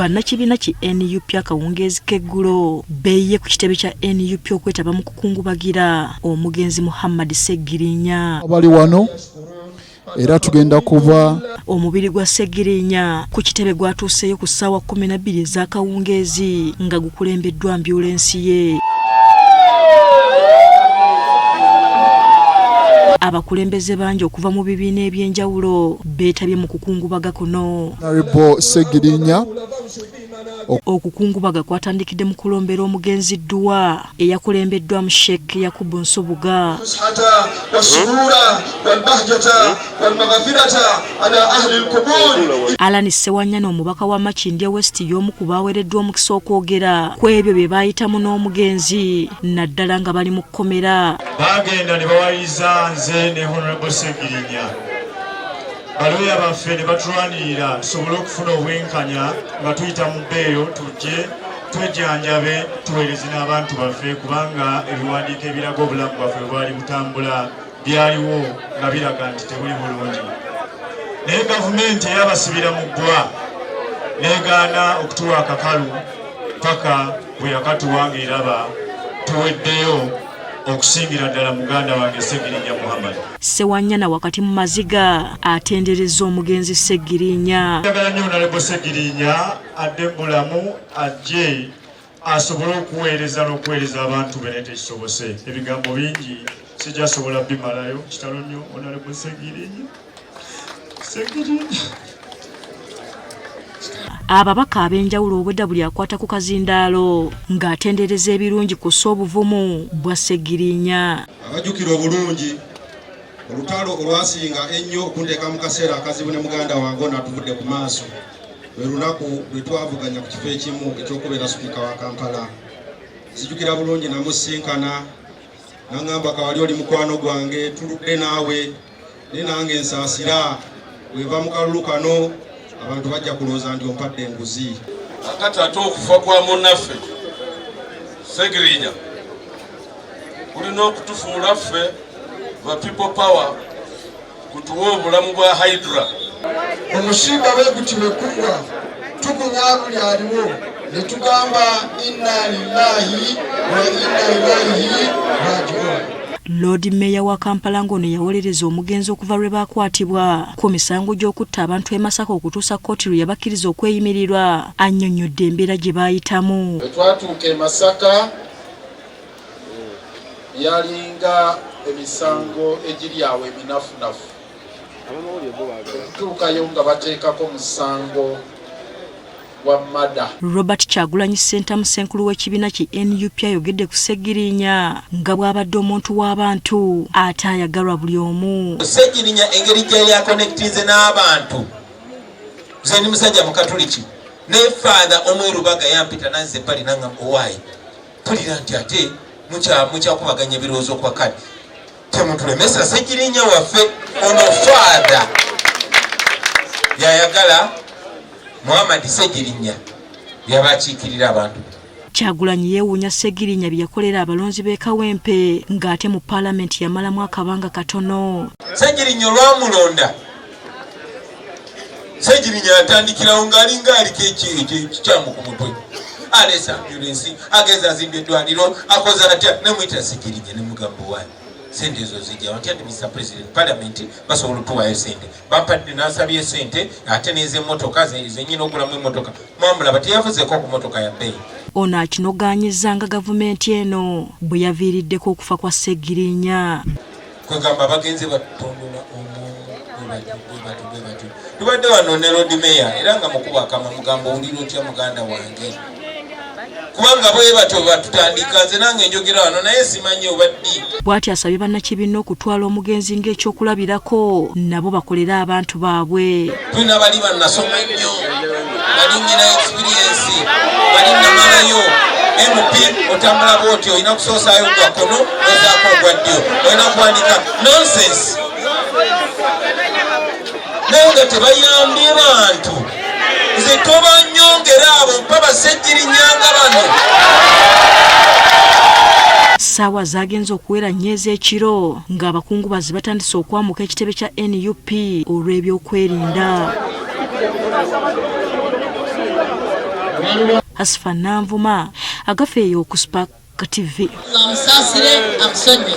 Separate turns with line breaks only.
bannakibiina ki NUP akawungeezi k'eggulo beeyiye ku kitebe kya NUP okwetaba mu kukungubagira omugenzi Muhammad Seggirinya.
Abali wano era tugenda kuba
omubiri gwa Seggirinya ku kitebe gwatuuseyo ku ssaawa 12 ez'akawungeezi nga gukulembeddwa ambyulensi ye. Abakulembeze bangi okuva mu bibiina eby'enjawulo beetabye mu kukungubaga kuno.
Seggirinya
okukungubaga kwatandikidde mu kulombera omugenzi Dduwa eyakulembeddwa mu Sheikh Yakubu Nsobuga. Alan Sewanyana omubaka wa Makindye West y'omu ku baaweereddwa omukisa okwogera ku ebyo bye baayitamu n'omugenzi naddala nga bali mu kkomera.
Bagenda ne bawayiza nze ne Honorable Seggirinya. Baloya baffe ne batulwanirira tusobole okufuna obwenkanya nga tuyita mu bbeeyo tujje twejanjabe tuweereze n'abantu baffe kubanga ebiwandiiko ebiraga obulamu bwaffe bwali butambula byaliwo nga biraga nti tebuli bulungi. Naye gavumenti eyabasibira mu ggwa n'egaana okutuwa akakalu paka bwe yakatuwa ng'eraba tuweddeyo okusingira ddala muganda wange Seggirinya Muhammad.
Sewanyana wakati mu maziga atendereza omugenzi Seggirinya.
Njagala nnyo Honorable Seggirinya adde bulamu ajje asobole okuweereza n'okuweereza abantu be netekisobose. Ebigambo bingi sijasobola bimalayo. Kitalo nnyo Honorable Seggirinya.
Ababaka ab'enjawulo obwedda buli akwata ku kazindaalo ng'atendereza ebirungi ku obuvumu bwa Seggirinya.
Abajjukira obulungi olutalo olwasinga ennyo okunteeka mu kaseera akazibu ne muganda wange n'atuvudde ku maaso lwe lunaku lwe twavuganya ku kifo ekimu ekyokubeera Sipiika wa Kampala. Nzijjukira bulungi namusinkana n'angamba kawali oli mukwano gwange tuludde naawe ne nange nsaasira weva mu kalulu kano abantu bajja kulooza ndi ompadde enguzi.
Akati ate okufa kwa munnaffe Seggirinya kulina okutufuula ffe ba people power kutuwa obulamu bwa Hydra.
Omushiba bweguti bwekugwa tukunya buli aliwo ne tugamba inna lillahi wa inna ilaihi raji'un.
Lord Mayor wa Kampala ngono yawolereza omugenzi okuva lwe bakwatibwa ku misango gy'okutta abantu e Masaka okutuusa kkooti lwe yabakkiriza okweyimirirwa annyonnyodde embeera gye baayitamu.
Twatuuka e Masaka yalinga emisango egiri awo eminafunafu. Tuukayo nga bateekako musango wa mada.
Robert Kyagulanyi Ssenta musenkulu w'ekibiina ki NUP ayogedde ku Seggirinya nga bw'abadde omuntu w'abantu ate ayagalwa buli omu.
Seggirinya engeri gye yakonektinze n'abantu. Nze ndi musajja mukatoliki ne father omwerubaga yampita nanze pali nanga owaayi tulira nti ate mukyakubaganya ebirowoozo kwa kale temutulemesa Seggirinya waffe ono father yayagala Muhammad Seggirinya yabakiikirira abantu.
Kyagulanyi yeewuunya Seggirinya bye yakolera abalonzi b'e Kawempe ng'ate mu paalamenti yamalamu akabanga katono.
Seggirinya olwamulonda Seggirinya yatandikirawo ng'alinga aliko ekikyamu ku mutwe. Alesa ambulensi ageza azimba eddwaliro akoze atya nemuyita Seggirinya ne mugamba waayi sente ezo zijja wanti ati Mr. President Parliament basobola otuwayo sente bampadde n'asabye sente ate n'ez'emmotoka zenyina ogulamu emmotoka mwamulaba teyavuzeeko ku mmotoka ya bbeeyi.
Ono akinogaanyizza nga gavumenti eno bwe yaviiriddeko okufa kwa Seggirinya.
Kwegamba bagenze batondola tubadde wano ne Lord Mayor era nga mukuba akama mugamba owulira otya muganda wange kubanga bwe batyo batutandika nze nange njogera wano naye simanyi obaddi.
Bw'ati asabye bannakibiina okutwala omugenzi ng'ekyokulabirako nabo bakolera abantu baabwe.
Tulina bali bannasoma nnyo bali nyina experience bali namalayo MP otambula bwoti olina kusoosaayo gwa kkono ozaako ogwa ddyo olina kuwandika nonsense naye nga tebayambye bantu. Nze tobanyongera abo mpa Seggirinya nga bano.
Ssaawa zaagenze okuwera nnyo ez'ekiro ng'abakungubazi batandise okwamuka ekitebe kya NUP olw'ebyokwerinda. Asfa Nanvuma agafeeyo ku Spark TV.
Amusasire amusonye.